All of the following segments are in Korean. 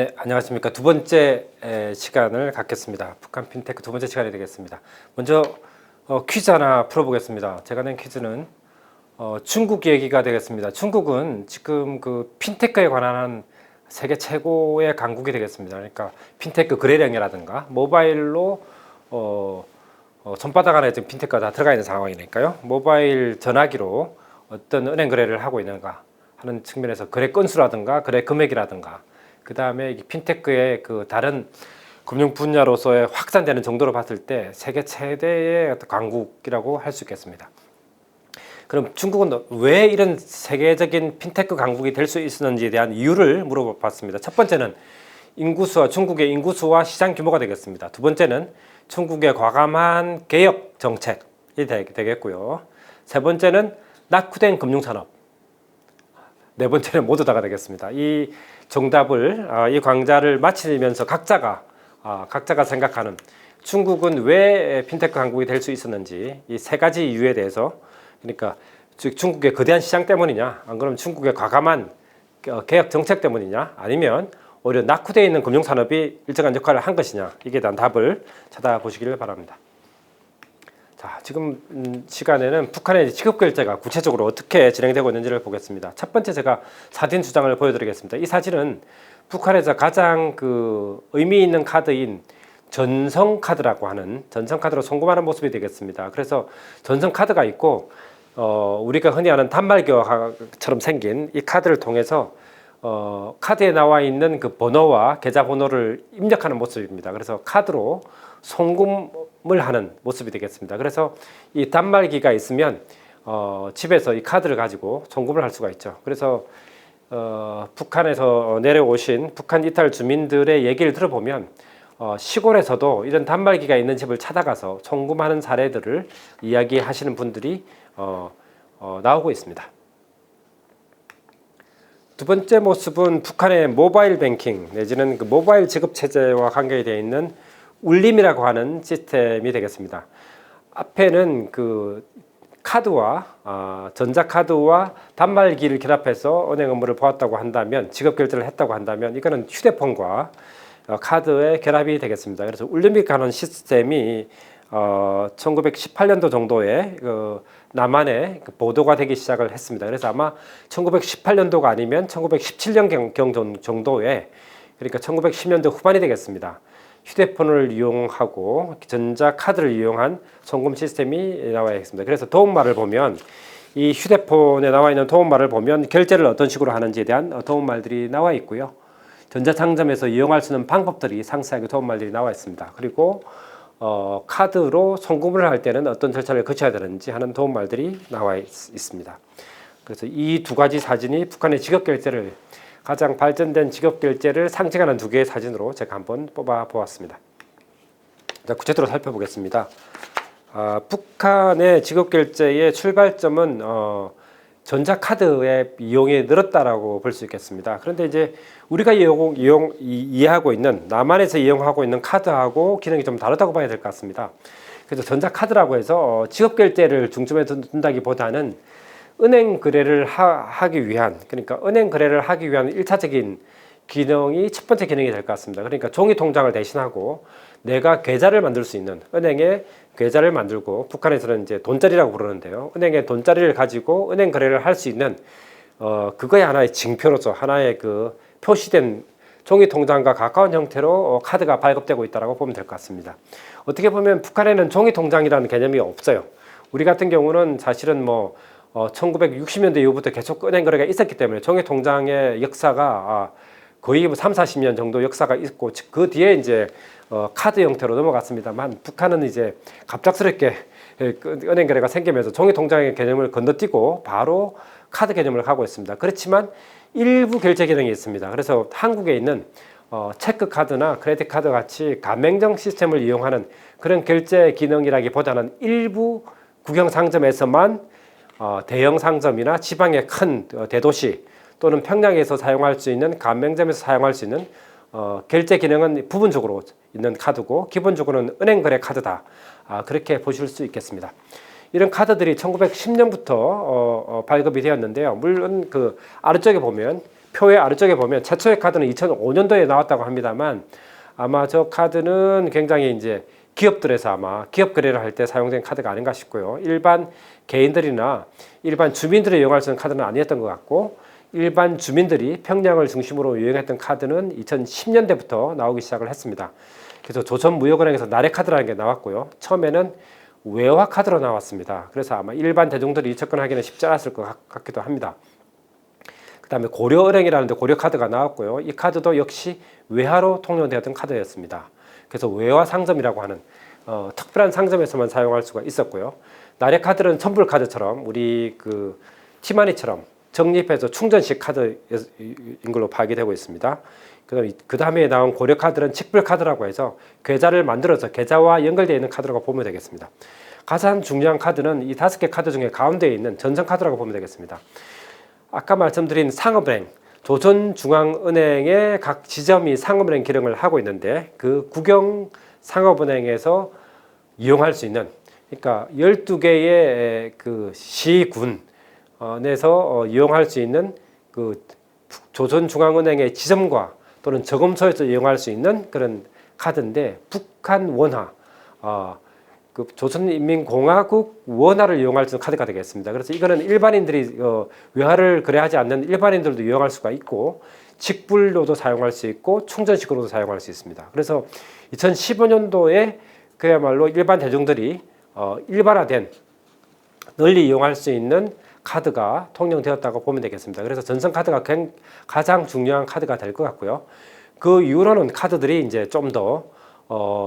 네, 안녕하십니까. 두 번째 시간을 갖겠습니다. 북한 핀테크 두 번째 시간이 되겠습니다. 먼저 퀴즈 하나 풀어보겠습니다. 제가 낸 퀴즈는 중국 얘기가 되겠습니다. 중국은 지금 그 핀테크에 관한 세계 최고의 강국이 되겠습니다. 그러니까 핀테크 거래량이라든가 모바일로 손바닥 안에 지금 핀테크가 다 들어가 있는 상황이니까요. 모바일 전화기로 어떤 은행 거래를 하고 있는가 하는 측면에서 거래 건수라든가 거래 금액이라든가 그 다음에 핀테크의 그 다른 금융 분야로서의 확산되는 정도로 봤을 때 세계 최대의 강국이라고 할 수 있겠습니다. 그럼 중국은 왜 이런 세계적인 핀테크 강국이 될 수 있었는지에 대한 이유를 물어봤습니다. 첫 번째는 중국의 인구수와 시장 규모가 되겠습니다. 두 번째는 중국의 과감한 개혁 정책이 되겠고요. 세 번째는 낙후된 금융산업. 네 번째는 모두 다가 되겠습니다. 이 정답을 이 강좌를 마치면서 각자가 생각하는 중국은 왜 핀테크 강국이 될 수 있었는지 이 세 가지 이유에 대해서, 그러니까 즉 중국의 거대한 시장 때문이냐, 안 그러면 중국의 과감한 개혁 정책 때문이냐, 아니면 오히려 낙후되어 있는 금융산업이 일정한 역할을 한 것이냐, 이게 대한 답을 찾아보시기를 바랍니다. 자, 지금 시간에는 북한의 지급결제가 구체적으로 어떻게 진행되고 있는지를 보겠습니다. 첫 번째 제가 사진 두 장을 보여드리겠습니다. 이 사진은 북한에서 가장 그 의미 있는 카드인 전성카드라고 하는 전성카드로 송금하는 모습이 되겠습니다. 그래서 전성카드가 있고 우리가 흔히 아는 단말기와처럼 생긴 이 카드를 통해서 카드에 나와 있는 그 번호와 계좌번호를 입력하는 모습입니다. 그래서 카드로 송금을 하는 모습이 되겠습니다. 그래서 이 단말기가 있으면 집에서 이 카드를 가지고 송금을 할 수가 있죠. 그래서 북한에서 내려오신 북한 이탈 주민들의 얘기를 들어보면 시골에서도 이런 단말기가 있는 집을 찾아가서 송금하는 사례들을 이야기하시는 분들이 나오고 있습니다. 두 번째 모습은 북한의 모바일 뱅킹 내지는 그 모바일 지급 체제와 관계되어 있는 울림이라고 하는 시스템이 되겠습니다. 앞에는 그 카드와 전자카드와 단말기를 결합해서 은행 업무를 보았다고 한다면, 지급 결제를 했다고 한다면, 이거는 휴대폰과 카드의 결합이 되겠습니다. 그래서 울림이라고 하는 시스템이 1918년도 정도에 남한에 보도가 되기 시작을 했습니다. 그래서 아마 1918년도가 아니면 1917년 정도에, 그러니까 1910년도 후반이 되겠습니다. 휴대폰을 이용하고 전자카드를 이용한 송금 시스템이 나와 있습니다. 그래서 도움말을 보면, 이 휴대폰에 나와 있는 도움말을 보면 결제를 어떤 식으로 하는지에 대한 도움말들이 나와 있고요. 전자상점에서 이용할 수 있는 방법들이 상세하게 도움말들이 나와 있습니다. 그리고 카드로 송금을 할 때는 어떤 절차를 거쳐야 되는지 하는 도움말들이 나와 있습니다. 그래서 이 두 가지 사진이 북한의 지급결제를, 가장 발전된 지급결제를 상징하는 두 개의 사진으로 제가 한번 뽑아 보았습니다. 자, 구체적으로 살펴보겠습니다. 북한의 지급결제의 출발점은 전자카드의 이용이 늘었다라고 볼 수 있겠습니다. 그런데 이제 우리가 이해하고 있는, 남한에서 이용하고 있는 카드하고 기능이 좀 다르다고 봐야 될 것 같습니다. 그래서 전자카드라고 해서 지급결제를 중점에 둔다기보다는 은행 거래를 하기 위한, 그러니까 은행 거래를 하기 위한 1차적인 기능이 첫 번째 기능이 될 것 같습니다. 그러니까 종이 통장을 대신하고 내가 계좌를 만들 수 있는, 은행에 계좌를 만들고, 북한에서는 이제 돈자리라고 부르는데요. 은행에 돈자리를 가지고 은행 거래를 할 수 있는 그거의 하나의 징표로서, 하나의 그 표시된 종이 통장과 가까운 형태로 카드가 발급되고 있다고 보면 될 것 같습니다. 어떻게 보면 북한에는 종이 통장이라는 개념이 없어요. 우리 같은 경우는 사실은 1960년대 이후부터 계속 은행 거래가 있었기 때문에 종이 통장의 역사가 거의 3, 40년 정도 역사가 있고, 그 뒤에 이제 카드 형태로 넘어갔습니다만, 북한은 이제 갑작스럽게 은행 거래가 생기면서 종이 통장의 개념을 건너뛰고 바로 카드 개념을 가고 있습니다. 그렇지만 일부 결제 기능이 있습니다. 그래서 한국에 있는 체크카드나 크레딧 카드 같이 가맹점 시스템을 이용하는 그런 결제 기능이라기보다는 일부 국영 상점에서만 대형 상점이나 지방의 큰 대도시 또는 평양에서 사용할 수 있는, 가맹점에서 사용할 수 있는 결제 기능은 부분적으로 있는 카드고, 기본적으로는 은행 거래 카드다, 그렇게 보실 수 있겠습니다. 이런 카드들이 1910년부터 발급이 되었는데요. 물론 그 아래쪽에 보면 표의 아래쪽에 보면 최초의 카드는 2005년도에 나왔다고 합니다만 아마 저 카드는 굉장히 이제 기업들에서 아마 기업 거래를 할 때 사용된 카드가 아닌가 싶고요. 일반 개인들이나 일반 주민들이 이용할 수 있는 카드는 아니었던 것 같고 일반 주민들이 평양을 중심으로 유행했던 카드는 2010년대부터 나오기 시작을 했습니다. 그래서 조선무역은행에서 나래카드라는 게 나왔고요. 처음에는 외화카드로 나왔습니다. 그래서 아마 일반 대중들이 접근하기는 쉽지 않았을 것 같기도 합니다. 그 다음에 고려은행이라는 데 고려카드가 나왔고요. 이 카드도 역시 외화로 통용되었던 카드였습니다. 그래서 외화 상점이라고 하는 특별한 상점에서만 사용할 수가 있었고요. 나래카드는 첨불카드처럼 우리 그 티마니처럼 적립해서 충전식 카드인 걸로 파악되고 있습니다. 그 다음에 나온 고려카드는 칙불카드라고 해서 계좌를 만들어서 계좌와 연결되어 있는 카드라고 보면 되겠습니다. 가장 중요한 카드는 이 5개 카드 중에 가운데에 있는 전선카드라고 보면 되겠습니다. 아까 말씀드린 상업은행, 조선중앙은행의 각 지점이 상업은행 기능을 하고 있는데 그 국영 상업은행에서 이용할 수 있는, 그러니까 12개의 그 시군 내서 이용할 수 있는 그 조선중앙은행의 지점과 또는 저금소에서 이용할 수 있는 그런 카드인데 북한 원화, 그 조선인민공화국 원화를 이용할 수 있는 카드가 되겠습니다. 그래서 이거는 일반인들이 외화를 거래하지 않는 일반인들도 이용할 수가 있고 직불로도 사용할 수 있고 충전식으로도 사용할 수 있습니다. 그래서 2015년도에 그야말로 일반 대중들이 일반화된 널리 이용할 수 있는 카드가 통용되었다고 보면 되겠습니다. 그래서 전선카드가 가장 중요한 카드가 될 것 같고요. 그 이후로는 카드들이 이제 좀 더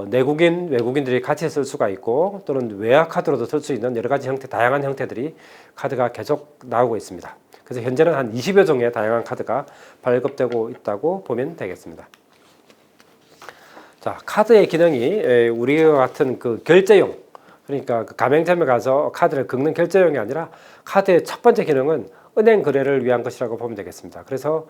내국인, 외국인들이 같이 쓸 수가 있고 또는 외화 카드로도 쓸 수 있는 여러 가지 형태, 다양한 형태들이 카드가 계속 나오고 있습니다. 그래서 현재는 한 20여 종의 다양한 카드가 발급되고 있다고 보면 되겠습니다. 자, 카드의 기능이 우리와 같은 그 결제용, 그러니까 그 가맹점에 가서 카드를 긁는 결제용이 아니라 카드의 첫 번째 기능은 은행 거래를 위한 것이라고 보면 되겠습니다. 그래서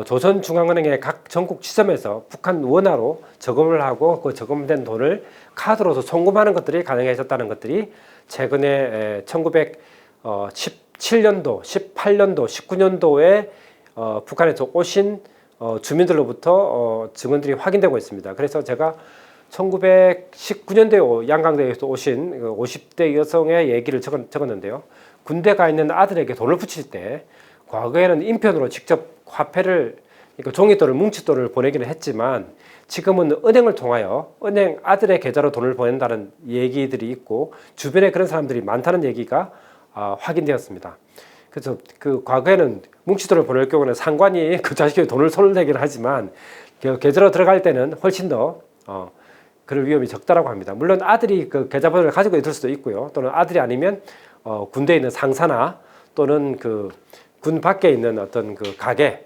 조선중앙은행의 각 전국 지점에서 북한 원화로 저금을 하고 그 저금된 돈을 카드로서 송금하는 것들이 가능해졌다는 것들이 최근에 1917년도, 18년도, 19년도에 북한에서 오신 주민들로부터 증언들이 확인되고 있습니다. 그래서 제가 1919년도에 양강대에서 오신 50대 여성의 얘기를 적었는데요. 군대 가 있는 아들에게 돈을 붙일 때 과거에는 인편으로 직접 화폐를, 그러니까 종이돌을, 뭉칫돌을 보내기는 했지만 지금은 은행을 통하여 은행 아들의 계좌로 돈을 보낸다는 얘기들이 있고 주변에 그런 사람들이 많다는 얘기가 확인되었습니다. 그래서 그 과거에는 뭉칫돌을 보낼 경우는 상관이 그 자식에게 돈을 손을 대기는 하지만 계좌로 들어갈 때는 훨씬 더 그럴 위험이 적다라고 합니다. 물론 아들이 그 계좌번호를 가지고 있을 수도 있고요. 또는 아들이 아니면 군대에 있는 상사나 또는 그 군 밖에 있는 어떤 그 가게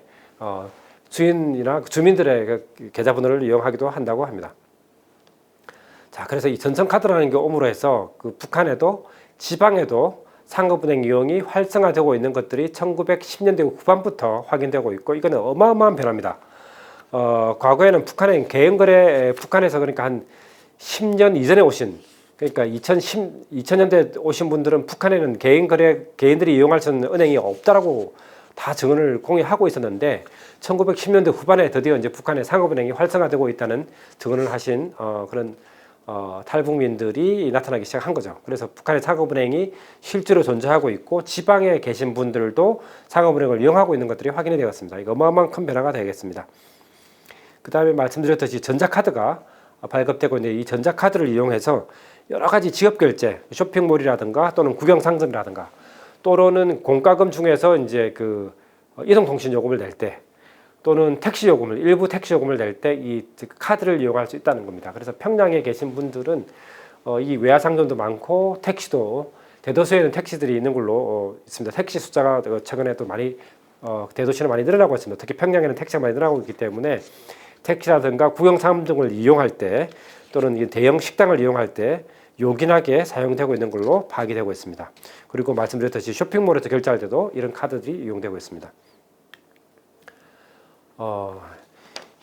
주인이나 주민들의 그 계좌번호를 이용하기도 한다고 합니다. 자, 그래서 이 전선카드라는 게 옴으로 해서 그 북한에도 지방에도 상업은행 이용이 활성화되고 있는 것들이 1910년대 후반부터 확인되고 있고 이거는 어마어마한 변화입니다. 과거에는 북한의 개인거래, 북한에서 그러니까 한 10년 이전에 오신, 그러니까 2000년대 오신 분들은 북한에는 개인들이 이용할 수 있는 은행이 없다라고 다 증언을 공유하고 있었는데 1910년대 후반에 드디어 이제 북한의 상업은행이 활성화되고 있다는 증언을 하신 그런 탈북민들이 나타나기 시작한 거죠. 그래서 북한의 상업은행이 실제로 존재하고 있고 지방에 계신 분들도 상업은행을 이용하고 있는 것들이 확인이 되었습니다. 이거 어마어마한 큰 변화가 되겠습니다. 그 다음에 말씀드렸듯이 전자카드가 발급되고 있는데 이 전자카드를 이용해서 여러 가지 지역결제, 쇼핑몰이라든가 또는 국영상점이라든가 또는 공과금 중에서 이제 그 이동통신 요금을 낼 때 또는 택시 요금을, 일부 택시 요금을 낼 때 이 카드를 이용할 수 있다는 겁니다. 그래서 평양에 계신 분들은 이 외화상점도 많고 택시도 대도시에는 택시들이 있는 걸로 있습니다. 택시 숫자가 최근에 또 많이 대도시는 많이 늘어나고 있습니다. 특히 평양에는 택시가 많이 늘어나고 있기 때문에 택시라든가 국영상점 등을 이용할 때 또는 대형 식당을 이용할 때 요긴하게 사용되고 있는 걸로 파악이 되고 있습니다. 그리고 말씀드렸듯이 쇼핑몰에서 결제할 때도 이런 카드들이 이용되고 있습니다.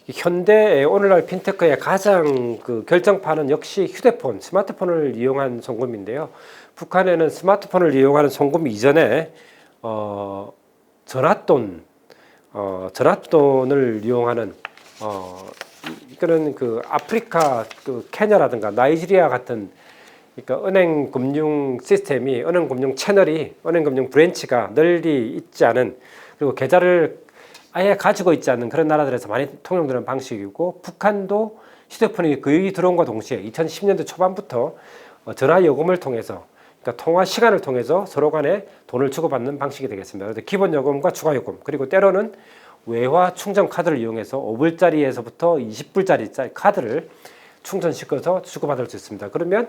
현대 오늘날 핀테크의 가장 그 결정판은 역시 휴대폰, 스마트폰을 이용한 송금인데요. 북한에는 스마트폰을 이용하는 송금 이전에 전화돈, 전화돈을 이용하는 이거는 그 아프리카 그 케냐라든가 나이지리아 같은 그러니까 은행 금융 시스템이 은행 금융 채널이 은행 금융 브랜치가 널리 있지 않은 그리고 계좌를 아예 가지고 있지 않는 그런 나라들에서 많이 통용되는 방식이고 북한도 휴대폰이 거의 들어온과 동시에 2010년대 초반부터 전화 요금을 통해서 그러니까 통화 시간을 통해서 서로 간에 돈을 주고받는 방식이 되겠습니다. 그래서 기본 요금과 추가 요금 그리고 때로는 외화 충전 카드를 이용해서 5불짜리에서부터 20불짜리 카드를 충전시켜서 주고받을 수 있습니다. 그러면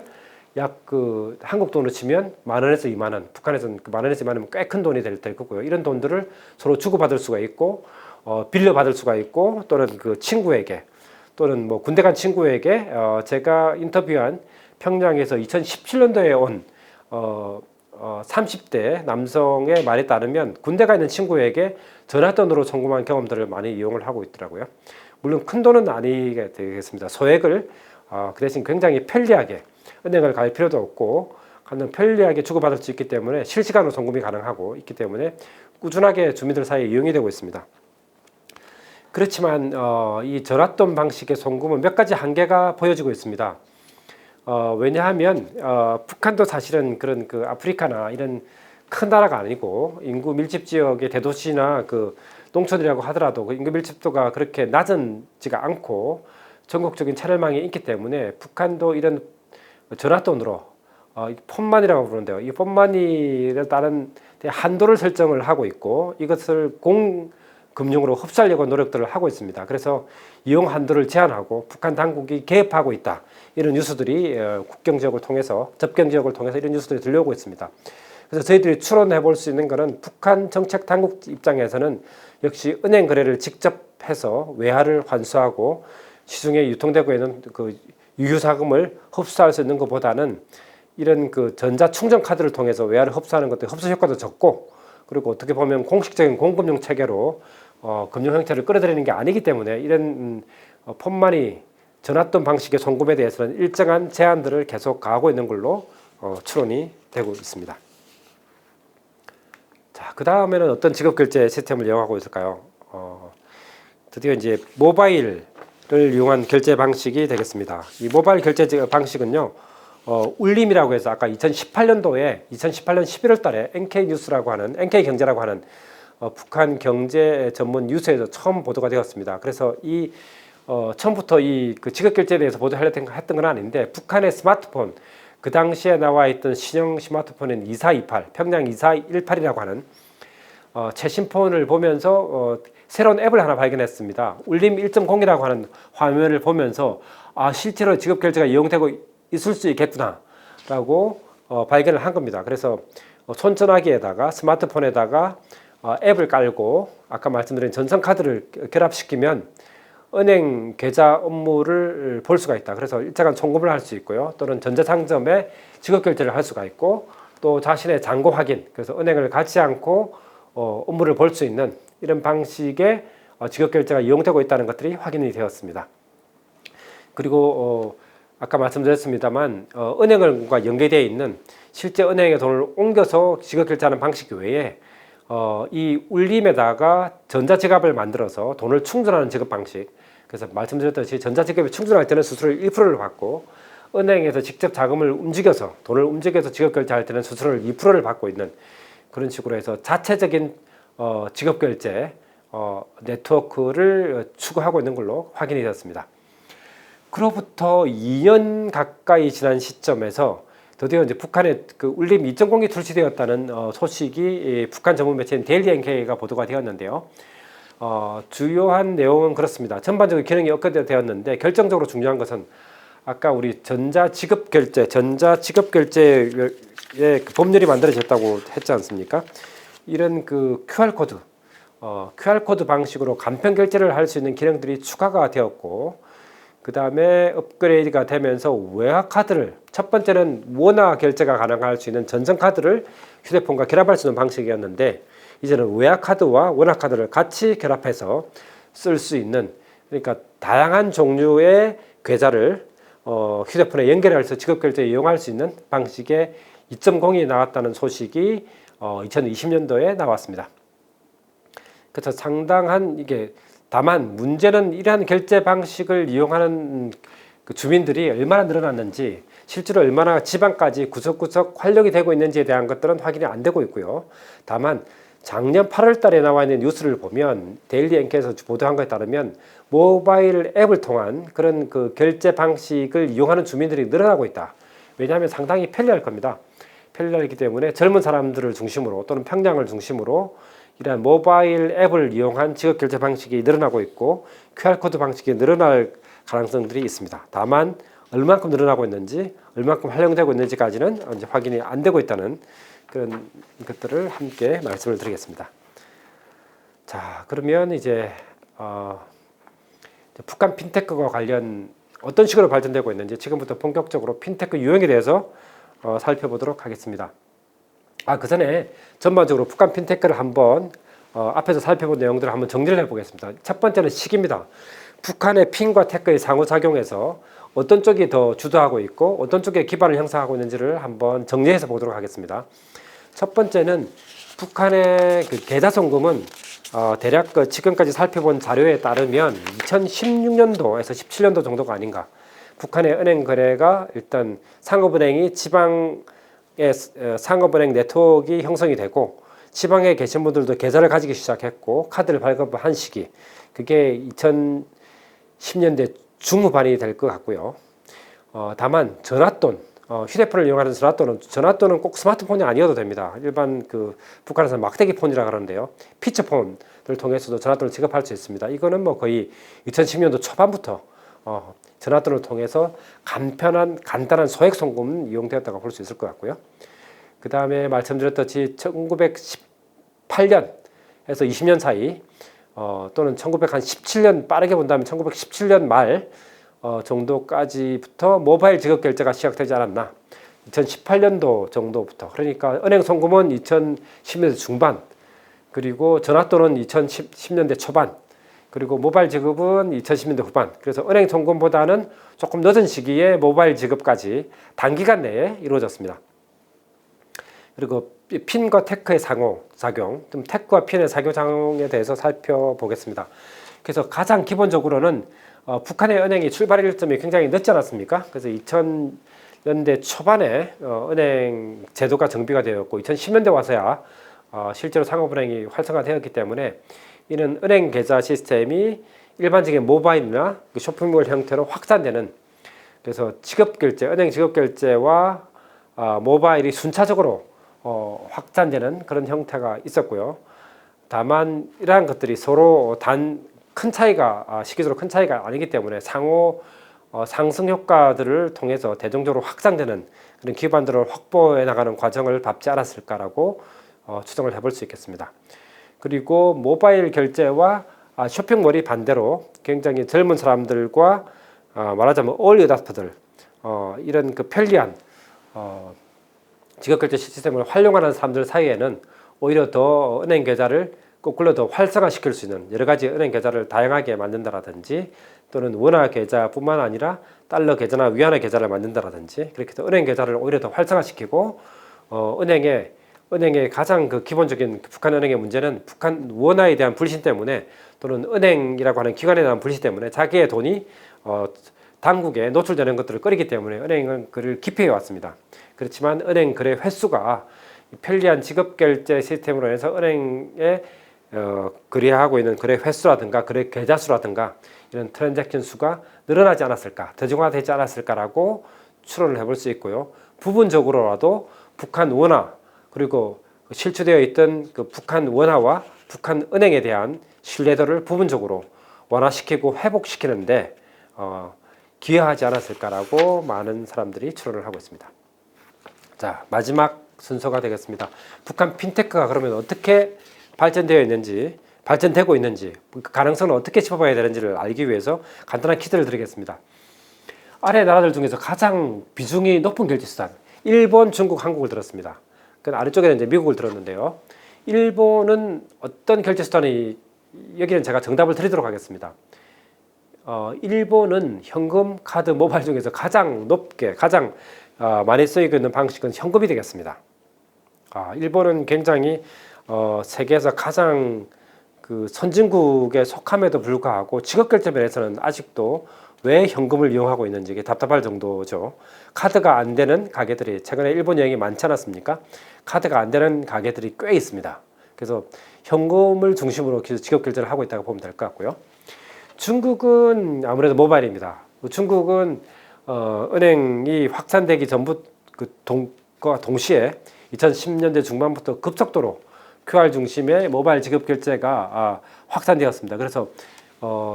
약 그 한국 돈으로 치면 10,000원에서 20,000원, 북한에서는 그 10,000원에서 20,000원이면 꽤 큰 돈이 될 거고요. 이런 돈들을 서로 주고받을 수가 있고 빌려 받을 수가 있고 또는 그 친구에게 또는 뭐 군대 간 친구에게 제가 인터뷰한 평양에서 2017년도에 온 30대 남성의 말에 따르면 군대 가 있는 친구에게 전화돈으로 송금한 경험들을 많이 이용을 하고 있더라고요. 물론 큰 돈은 아니게 되겠습니다. 소액을 그 대신 굉장히 편리하게 은행을 갈 필요도 없고 가장 편리하게 주고받을 수 있기 때문에 실시간으로 송금이 가능하고 있기 때문에 꾸준하게 주민들 사이에 이용이 되고 있습니다. 그렇지만 이 전화돈 방식의 송금은 몇 가지 한계가 보여지고 있습니다. 왜냐하면 북한도 사실은 그런 그 아프리카나 이런 큰 나라가 아니고 인구 밀집 지역의 대도시나 그 농촌이라고 하더라도 그 인구 밀집도가 그렇게 낮은지가 않고 전국적인 채널망이 있기 때문에 북한도 이런 전화돈으로 폰마니라고 부르는데요. 이 폰마니를 따른 한도를 설정을 하고 있고 이것을 공금융으로 흡수하려고 노력들을 하고 있습니다. 그래서 이용 한도를 제한하고 북한 당국이 개입하고 있다. 이런 뉴스들이 국경 지역을 통해서 접경 지역을 통해서 이런 뉴스들이 들려오고 있습니다. 그래서 저희들이 추론해 볼 수 있는 것은 북한 정책 당국 입장에서는 역시 은행 거래를 직접 해서 외화를 환수하고 시중에 유통되고 있는 그 유효자금을 흡수할 수 있는 것보다는 이런 그 전자 충전 카드를 통해서 외화를 흡수하는 것도 흡수 효과도 적고 그리고 어떻게 보면 공식적인 공금융 체계로 금융 형태를 끌어들이는 게 아니기 때문에 이런 폰마니 전화돈 방식의 송금에 대해서는 일정한 제한들을 계속 가하고 있는 걸로 추론이 되고 있습니다. 자, 그 다음에는 어떤 지급결제 시스템을 이용하고 있을까요? 드디어 이제 모바일을 이용한 결제 방식이 되겠습니다. 이 모바일 결제 방식은요, 울림이라고 해서 아까 2018년 11월 달에 NK뉴스라고 하는, NK경제라고 하는 북한 경제 전문 뉴스에서 처음 보도가 되었습니다. 그래서 이 처음부터 이 그 지급결제에 대해서 보도하려고 했던 건 아닌데 북한의 스마트폰 그 당시에 나와 있던 신형 스마트폰인 2428, 평양 2418이라고 하는 최신 폰을 보면서 새로운 앱을 하나 발견했습니다. 울림 1.0이라고 하는 화면을 보면서 실제로 지급결제가 이용되고 있을 수 있겠구나 라고 발견을 한 겁니다. 그래서 손전화기에다가 스마트폰에다가 앱을 깔고 아까 말씀드린 전선카드를 결합시키면 은행 계좌 업무를 볼 수가 있다. 그래서 일정한 송금을 할 수 있고요. 또는 전자상점에 지급결제를 할 수가 있고 또 자신의 잔고 확인, 그래서 은행을 가지 않고 업무를 볼 수 있는 이런 방식의 지급결제가 이용되고 있다는 것들이 확인이 되었습니다. 그리고 아까 말씀드렸습니다만 은행과 연계되어 있는 실제 은행에 돈을 옮겨서 지급결제하는 방식 외에 이 울림에다가 전자지갑을 만들어서 돈을 충전하는 지급 방식, 그래서 말씀드렸듯이 전자지갑이 충전할 때는 수수료를 1%를 받고 은행에서 직접 자금을 움직여서 돈을 움직여서 지급결제할 때는 수수료를 2%를 받고 있는 그런 식으로 해서 자체적인 지급결제 네트워크를 추구하고 있는 걸로 확인이 되었습니다. 그로부터 2년 가까이 지난 시점에서 드디어 이제 북한의 그 울림 2.0이 출시되었다는 소식이 북한 전문 매체인 데일리 NK가 보도가 되었는데요. 주요한 내용은 그렇습니다. 전반적으로 기능이 업그레이드되었는데 결정적으로 중요한 것은 아까 우리 전자지급결제의 법률이 만들어졌다고 했지 않습니까? 이런 그 QR코드 방식으로 간편 결제를 할 수 있는 기능들이 추가가 되었고 그 다음에 업그레이드가 되면서 외화카드를 첫 번째는 원화 결제가 가능할 수 있는 전선카드를 휴대폰과 결합할 수 있는 방식이었는데 이제는 외화카드와 원화카드를 같이 결합해서 쓸 수 있는 그러니까 다양한 종류의 계좌를 휴대폰에 연결해서 지급결제에 이용할 수 있는 방식의 2.0이 나왔다는 소식이 2020년도에 나왔습니다. 그래서 상당한 이게 다만 문제는 이러한 결제 방식을 이용하는 그 주민들이 얼마나 늘어났는지 실제로 얼마나 지방까지 구석구석 활용이 되고 있는지에 대한 것들은 확인이 안 되고 있고요. 다만 작년 8월 달에 나와 있는 뉴스를 보면 데일리 엔케에서 보도한 것에 따르면 모바일 앱을 통한 그런 그 결제 방식을 이용하는 주민들이 늘어나고 있다. 왜냐하면 상당히 편리할 겁니다. 편리하기 때문에 젊은 사람들을 중심으로 또는 평양을 중심으로 이러한 모바일 앱을 이용한 지급 결제 방식이 늘어나고 있고 QR코드 방식이 늘어날 가능성들이 있습니다. 다만 얼마큼 늘어나고 있는지 얼마큼 활용되고 있는지까지는 이제 확인이 안 되고 있다는 그런 것들을 함께 말씀을 드리겠습니다. 자, 그러면 이제 북한 핀테크와 관련 어떤 식으로 발전되고 있는지 지금부터 본격적으로 핀테크 유형에 대해서 살펴보도록 하겠습니다. 그 전에 전반적으로 북한 핀테크를 한번 앞에서 살펴본 내용들을 한번 정리를 해보겠습니다. 첫 번째는 시기입니다. 북한의 핀과 테크의 상호작용에서 어떤 쪽이 더 주도하고 있고 어떤 쪽에 기반을 형성하고 있는지를 한번 정리해서 보도록 하겠습니다. 첫 번째는 북한의 그 계좌송금은 대략 지금까지 살펴본 자료에 따르면 2016년도에서 17년도 정도가 아닌가. 북한의 은행 거래가 일단 상업은행이 지방의 상업은행 네트워크가 형성이 되고 지방에 계신 분들도 계좌를 가지기 시작했고 카드를 발급한 시기 그게 2010년대 중후반이 될 것 같고요. 다만 전화돈, 휴대폰을 이용하는 전화돈은 꼭 스마트폰이 아니어도 됩니다. 일반 그 북한에서 막대기 폰이라 그러는데요. 피처폰을 통해서도 전화돈을 지급할 수 있습니다. 이거는 뭐 거의 2010년도 초반부터 전화돈을 통해서 간단한 소액 송금은 이용되었다고 볼 수 있을 것 같고요. 그 다음에 말씀드렸듯이 1918년에서 20년 사이 또는 1917년 빠르게 본다면 1917년 말 정도까지부터 모바일 지급 결제가 시작되지 않았나. 2018년도 정도부터 그러니까 은행 송금은 2010년대 중반 그리고 전화돈은 2010년대 초반 그리고 모바일 지급은 2010년대 후반. 그래서 은행 송금보다는 조금 늦은 시기에 모바일 지급까지 단기간 내에 이루어졌습니다. 그리고 핀과 테크의 상호작용, 좀 테크와 핀의 상호작용에 대해서 살펴보겠습니다. 그래서 가장 기본적으로는 북한의 은행이 출발 일점이 굉장히 늦지 않았습니까? 그래서 2000년대 초반에 은행 제도가 정비가 되었고 2010년대 와서야 실제로 상업은행이 활성화되었기 때문에 이는 은행 계좌 시스템이 일반적인 모바일이나 쇼핑몰 형태로 확산되는 그래서 지급결제, 은행 지급결제와 모바일이 순차적으로 확산되는 그런 형태가 있었고요. 다만 이러한 것들이 서로 시기적으로 큰 차이가 아니기 때문에 상호 상승 효과들을 통해서 대중적으로 확산되는 그런 기반들을 확보해 나가는 과정을 밟지 않았을까라고 추정을 해볼 수 있겠습니다. 그리고 모바일 결제와 쇼핑몰이 반대로 굉장히 젊은 사람들과 말하자면 얼리 어답터들 이런 그 편리한 지급결제 시스템을 활용하는 사람들 사이에는 오히려 더 은행 계좌를 거꾸로 더 활성화시킬 수 있는 여러 가지 은행 계좌를 다양하게 만든다라든지 또는 원화 계좌뿐만 아니라 달러 계좌나 위안화 계좌를 만든다라든지 그렇게 해서 은행 계좌를 오히려 더 활성화시키고 은행의 가장 그 기본적인 북한 은행의 문제는 북한 원화에 대한 불신 때문에 또는 은행이라고 하는 기관에 대한 불신 때문에 자기의 돈이 당국에 노출되는 것들을 꺼리기 때문에 은행은 그를 기피해 왔습니다. 그렇지만 은행 거래 횟수가 편리한 지급결제 시스템으로 해서 은행에 거래하고 있는 거래 횟수라든가 거래 계좌 수라든가 이런 트랜잭션 수가 늘어나지 않았을까, 대중화되지 않았을까라고 추론을 해볼 수 있고요. 부분적으로라도 북한 원화 그리고 실추되어 있던 그 북한 원화와 북한 은행에 대한 신뢰도를 부분적으로 완화시키고 회복시키는데 기여하지 않았을까라고 많은 사람들이 추론을 하고 있습니다. 자, 마지막 순서가 되겠습니다. 북한 핀테크가 그러면 어떻게 발전되고 있는지, 그 가능성을 어떻게 짚어봐야 되는지를 알기 위해서 간단한 퀴즈를 드리겠습니다. 아래 나라들 중에서 가장 비중이 높은 결제수단, 일본, 중국, 한국을 들었습니다. 그 아래쪽에는 이제 미국을 들었는데요. 일본은 어떤 결제수단이, 여기는 제가 정답을 드리도록 하겠습니다. 일본은 현금, 카드, 모바일 중에서 가장 많이 쓰이고 있는 방식은 현금이 되겠습니다. 일본은 굉장히 세계에서 가장 그 선진국에 속함에도 불구하고 지급결제 면에서는 아직도 왜 현금을 이용하고 있는지 이게 답답할 정도죠. 카드가 안 되는 가게들이 최근에 일본 여행이 많지 않았습니까? 카드가 안 되는 가게들이 꽤 있습니다. 그래서 현금을 중심으로 지급결제를 하고 있다고 보면 될 것 같고요. 중국은 아무래도 모바일입니다. 중국은 은행이 확산되기 전부 과 동시에 2010년대 중반부터 급속도로 QR 중심의 모바일 지급 결제가 확산되었습니다. 그래서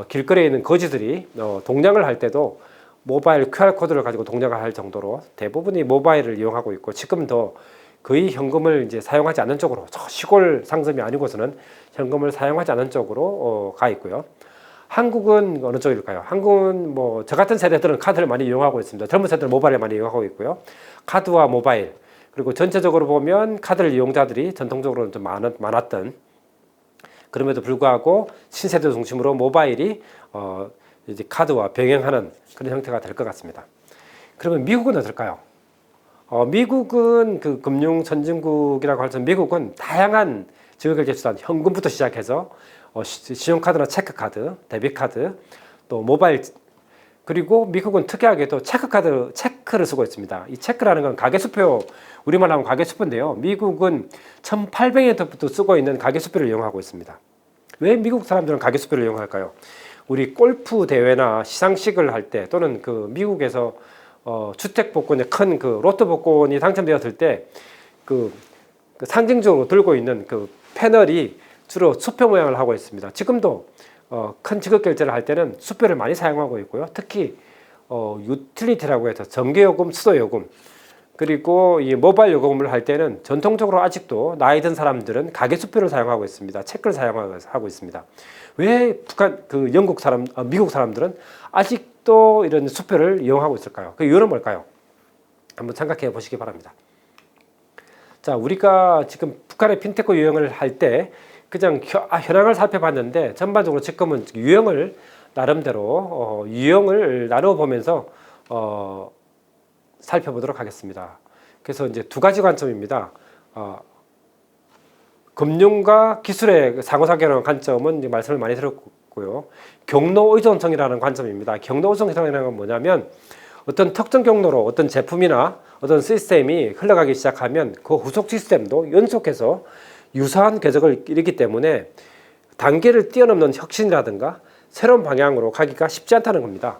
길거리에 있는 거지들이 동냥을 할 때도 모바일 QR 코드를 가지고 동냥을 할 정도로 대부분이 모바일을 이용하고 있고, 지금 더 거의 현금을 이제 사용하지 않는 쪽으로, 시골 상점이 아니고서는 현금을 사용하지 않는 쪽으로 가 있고요. 한국은 어느 쪽일까요? 한국은 뭐 저 같은 세대들은 카드를 많이 이용하고 있습니다. 젊은 세대들은 모바일을 많이 이용하고 있고요. 카드와 모바일, 그리고 전체적으로 보면 카드를 이용자들이 전통적으로는 좀 많았던, 그럼에도 불구하고 신세대 중심으로 모바일이 이제 카드와 병행하는 그런 형태가 될 것 같습니다. 그러면 미국은 어떨까요? 미국은 그 금융 선진국이라고 할 때 미국은 다양한 지급결제 수단, 현금부터 시작해서 신용카드나 체크카드, 데비카드, 또 모바일, 그리고 미국은 특이하게도 체크를 쓰고 있습니다. 이 체크라는 건 가계수표, 우리말로 하면 가계수표인데요. 미국은 1800년부터 쓰고 있는 가계수표를 이용하고 있습니다. 왜 미국 사람들은 가계수표를 이용할까요? 우리 골프 대회나 시상식을 할 때, 또는 그 미국에서 주택 복권의 큰 그 로또 복권이 당첨되었을 때 그 상징적으로 들고 있는 그 패널이 주로 수표 모양을 하고 있습니다. 지금도 큰 지급 결제를 할 때는 수표를 많이 사용하고 있고요. 특히 유틸리티라고 해서 전기요금, 수도요금, 그리고 이 모바일 요금을 할 때는 전통적으로 아직도 나이 든 사람들은 가계수표를 사용하고 있습니다. 체크를 사용하고 있습니다. 왜 미국 사람들은 아직도 이런 수표를 이용하고 있을까요? 그 이유는 뭘까요? 한번 생각해 보시기 바랍니다. 자, 우리가 지금 북한의 핀테크 유행을 할 때 그냥 현황을 살펴봤는데, 전반적으로 지금은 유형을 나름대로 유형을 나눠보면서 살펴보도록 하겠습니다. 그래서 이제 두 가지 관점입니다. 금융과 기술의 상호작용이라는 관점은 이제 말씀을 많이 드렸고요. 경로 의존성이라는 관점입니다. 경로 의존성이라는 건 뭐냐면, 어떤 특정 경로로 어떤 제품이나 어떤 시스템이 흘러가기 시작하면 그 후속 시스템도 연속해서 유사한 궤적을 이루기 때문에 단계를 뛰어넘는 혁신이라든가 새로운 방향으로 가기가 쉽지 않다는 겁니다.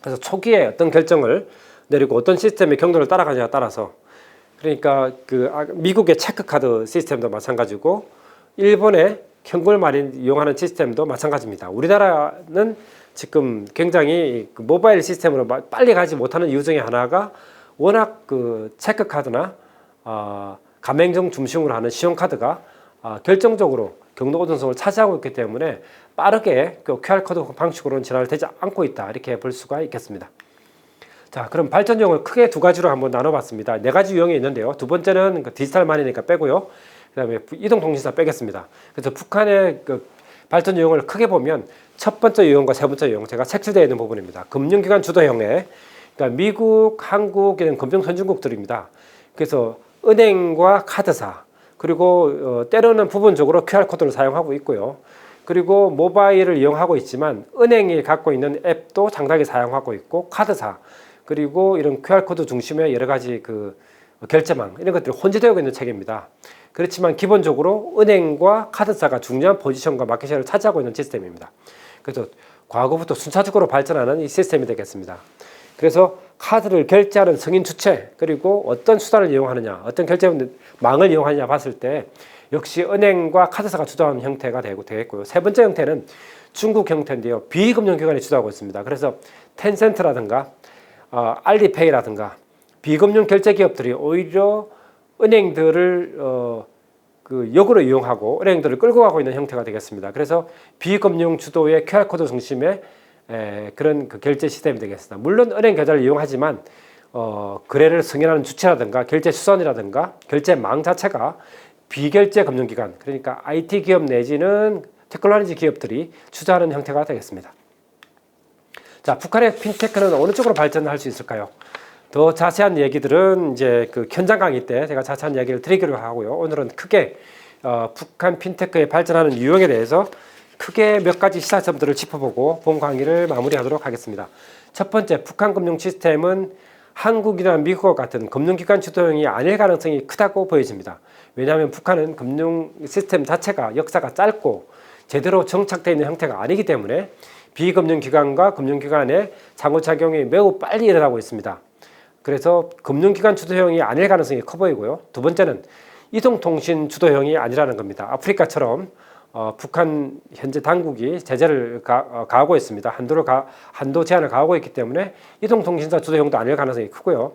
그래서 초기에 어떤 결정을 내리고 어떤 시스템의 경로를 따라가냐에 따라서, 그러니까 미국의 체크카드 시스템도 마찬가지고 일본의 현금을 많이 이용하는 시스템도 마찬가지입니다. 우리나라는 지금 굉장히 그 모바일 시스템으로 빨리 가지 못하는 이유 중에 하나가 워낙 그 체크카드나 가맹점 중심으로 하는 신용카드가 결정적으로 경로 의존성을 차지하고 있기 때문에 빠르게 그 QR코드 방식으로는 진화되지 않고 있다, 이렇게 볼 수가 있겠습니다. 자, 그럼 발전 유형을 크게 두 가지로 한번 나눠봤습니다. 네 가지 유형이 있는데요. 두 번째는 그 디지털 마니니까 빼고요. 그 다음에 이동통신사 빼겠습니다. 그래서 북한의 그 발전 유형을 크게 보면 첫 번째 유형과 세 번째 유형, 제가 색칠되어 있는 부분입니다. 금융기관 주도형의, 그러니까 미국, 한국 이런 금융 선진국들입니다. 그래서 은행과 카드사, 그리고 때로는 부분적으로 QR코드를 사용하고 있고요. 그리고 모바일을 이용하고 있지만 은행이 갖고 있는 앱도 상당히 사용하고 있고, 카드사, 그리고 이런 QR코드 중심의 여러 가지 그 결제망, 이런 것들이 혼재되어 있는 체계입니다. 그렇지만 기본적으로 은행과 카드사가 중요한 포지션과 마켓시ェ어를 차지하고 있는 시스템입니다. 그래서 과거부터 순차적으로 발전하는 이 시스템이 되겠습니다. 그래서 카드를 결제하는 승인 주체, 그리고 어떤 수단을 이용하느냐, 어떤 결제망을 이용하느냐 봤을 때 역시 은행과 카드사가 주도하는 형태가 되겠고요. 세 번째 형태는 중국 형태인데요. 비금융기관이 주도하고 있습니다. 그래서 텐센트라든가 알리페이라든가 비금융 결제 기업들이 오히려 은행들을 역으로 이용하고 은행들을 끌고 가고 있는 형태가 되겠습니다. 그래서 비금융 주도의 QR코드 중심의 그런 그 결제 시스템이 되겠습니다. 물론 은행 계좌를 이용하지만 거래를 승인하는 주체라든가 결제 수단이라든가 결제망 자체가 비결제 금융기관, 그러니까 IT 기업 내지는 테크놀로지 기업들이 주도하는 형태가 되겠습니다. 자, 북한의 핀테크는 어느 쪽으로 발전할 수 있을까요? 더 자세한 얘기들은 이제 그 현장 강의 때 제가 자세한 얘기를 드리기로 하고요. 오늘은 크게 북한 핀테크의 발전하는 유형에 대해서 크게 몇 가지 시사점들을 짚어보고 본 강의를 마무리하도록 하겠습니다. 첫 번째, 북한 금융 시스템은 한국이나 미국과 같은 금융기관 주도형이 아닐 가능성이 크다고 보여집니다. 왜냐하면 북한은 금융 시스템 자체가 역사가 짧고 제대로 정착되어 있는 형태가 아니기 때문에 비금융기관과 금융기관의 상호작용이 매우 빨리 일어나고 있습니다. 그래서 금융기관 주도형이 아닐 가능성이 커 보이고요. 두 번째는 이동통신 주도형이 아니라는 겁니다. 아프리카처럼 북한 현재 당국이 제재를 가하고 있습니다. 한도 제한을 가하고 있기 때문에 이동통신사 주도형도 아닐 가능성이 크고요.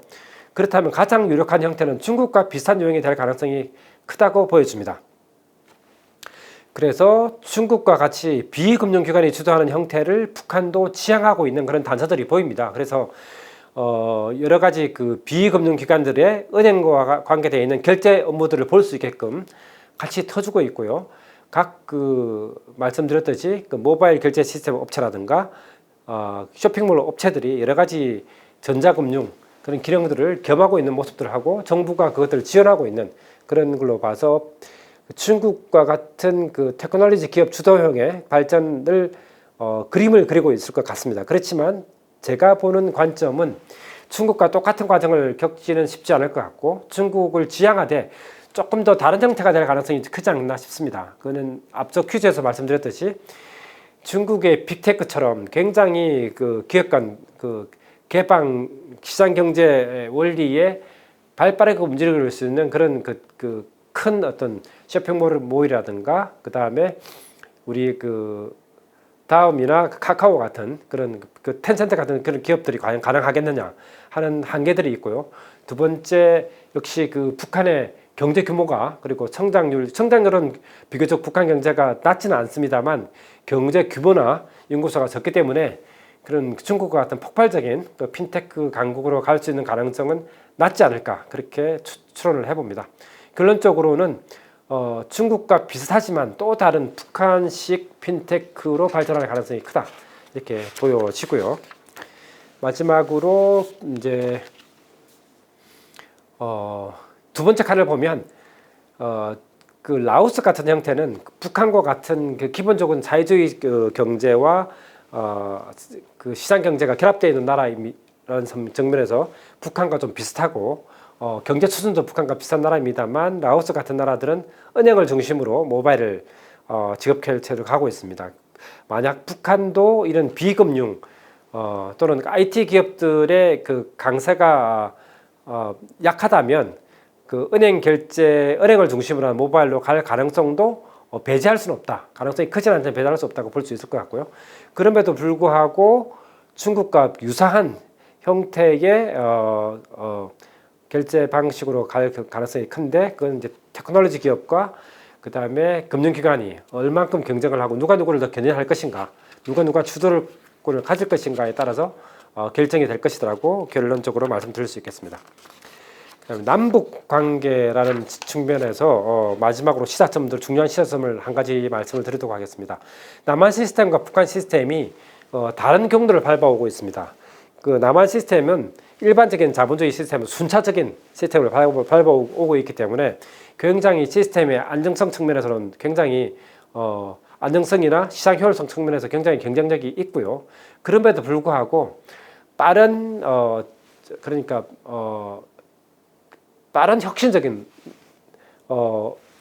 그렇다면 가장 유력한 형태는 중국과 비슷한 유형이 될 가능성이 크다고 보여집니다. 그래서 중국과 같이 비금융기관이 주도하는 형태를 북한도 지향하고 있는 그런 단서들이 보입니다. 그래서 여러 가지 그 비금융기관들의 은행과 관계되어 있는 결제 업무들을 볼 수 있게끔 같이 터주고 있고요. 각 말씀드렸듯이 그 모바일 결제 시스템 업체라든가 쇼핑몰 업체들이 여러 가지 전자금융 그런 기능들을 겸하고 있는 모습들을 하고 정부가 그것들을 지원하고 있는 그런 걸로 봐서 중국과 같은 그 테크놀로지 기업 주도형의 발전을 그림을 그리고 있을 것 같습니다. 그렇지만 제가 보는 관점은 중국과 똑같은 과정을 겪지는 쉽지 않을 것 같고 중국을 지향하되 조금 더 다른 형태가 될 가능성이 크지 않나 싶습니다. 그거는 앞서 퀴즈에서 말씀드렸듯이 중국의 빅테크처럼 굉장히 그 기업 간 그 개방 시장 경제 원리에 발빠르게 움직일 수 있는 그런 큰 어떤 쇼핑몰이라든가 그 다음에 우리 그 다음이나 카카오 같은 그런 그 텐센트 같은 그런 기업들이 과연 가능하겠느냐 하는 한계들이 있고요. 두 번째 역시 그 북한의 경제 규모가 그리고 성장률은 비교적 북한 경제가 낮지는 않습니다만 경제 규모나 인구수가 적기 때문에 그런 중국과 같은 폭발적인 그 핀테크 강국으로 갈 수 있는 가능성은 낮지 않을까 그렇게 추론을 해봅니다. 결론적으로는 중국과 비슷하지만 또 다른 북한식 핀테크로 발전할 가능성이 크다 이렇게 보여지고요. 마지막으로 이제 두 번째 칸을 보면 그 라오스 같은 형태는 북한과 같은 그 기본적인 자유주의 경제와 그 시장 경제가 결합되어 있는 나라라는 정면에서 북한과 좀 비슷하고 경제 수준도 북한과 비슷한 나라입니다만 라오스 같은 나라들은 은행을 중심으로 모바일을 지급 결제를 하고 있습니다. 만약 북한도 이런 비금융 또는 IT 기업들의 그 강세가 약하다면 그 은행을 중심으로 한 모바일로 갈 가능성도 배제할 수는 없다. 가능성이 크진 않지만 배제할 수 없다고 볼 수 있을 것 같고요. 그럼에도 불구하고 중국과 유사한 형태의 결제 방식으로 갈 가능성이 큰데 그건 이제 테크놀로지 기업과 그 다음에 금융기관이 얼만큼 경쟁을 하고 누가 누구를 더 견인할 것인가, 누가 주도권을 가질 것인가에 따라서 결정이 될 것이라고 결론적으로 말씀드릴 수 있겠습니다. 남북 관계라는 측면에서 마지막으로 중요한 시사점을 한 가지 말씀을 드리도록 하겠습니다. 남한 시스템과 북한 시스템이 다른 경로를 밟아오고 있습니다. 그 남한 시스템은 일반적인 자본주의 시스템은 순차적인 시스템을 밟아오고 있기 때문에 굉장히 시스템의 안정성 측면에서는 굉장히 안정성이나 시장 효율성 측면에서 굉장히 경쟁력이 있고요. 그럼에도 불구하고 빠른 혁신적인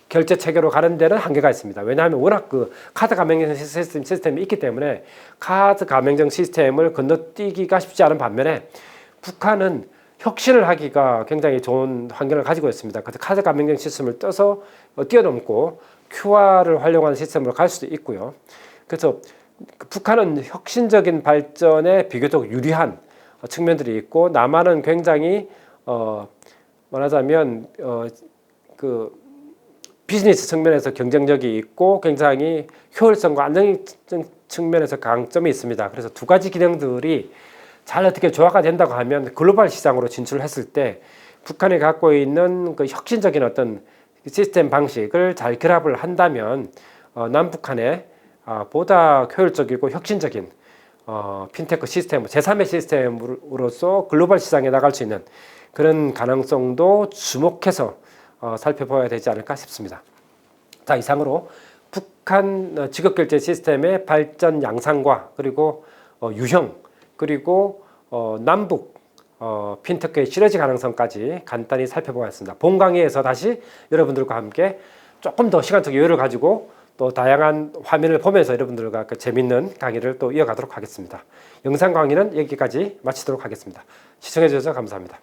결제 체계로 가는 데는 한계가 있습니다. 왜냐하면 워낙 그 카드 가맹점 시스템이 있기 때문에 카드 가맹점 시스템을 건너뛰기가 쉽지 않은 반면에 북한은 혁신을 하기가 굉장히 좋은 환경을 가지고 있습니다. 그래서 카드 가맹점 시스템을 뛰어넘고 QR을 활용하는 시스템으로 갈 수도 있고요. 그래서 북한은 혁신적인 발전에 비교적 유리한 측면들이 있고 남한은 굉장히 말하자면 그 비즈니스 측면에서 경쟁력이 있고 굉장히 효율성과 안정성 측면에서 강점이 있습니다. 그래서 두 가지 기능들이 잘 어떻게 조화가 된다고 하면 글로벌 시장으로 진출했을 때 북한이 갖고 있는 그 혁신적인 어떤 시스템 방식을 잘 결합을 한다면 남북한의 보다 효율적이고 혁신적인 핀테크 시스템, 제3의 시스템으로서 글로벌 시장에 나갈 수 있는 그런 가능성도 주목해서 살펴봐야 되지 않을까 싶습니다. 자, 이상으로 북한 지급결제 시스템의 발전 양상과 그리고 유형 그리고 남북 핀테크의 시너지 가능성까지 간단히 살펴보았습니다. 본 강의에서 다시 여러분들과 함께 조금 더 시간적 여유를 가지고 또 다양한 화면을 보면서 여러분들과 그 재밌는 강의를 또 이어가도록 하겠습니다. 영상 강의는 여기까지 마치도록 하겠습니다. 시청해 주셔서 감사합니다.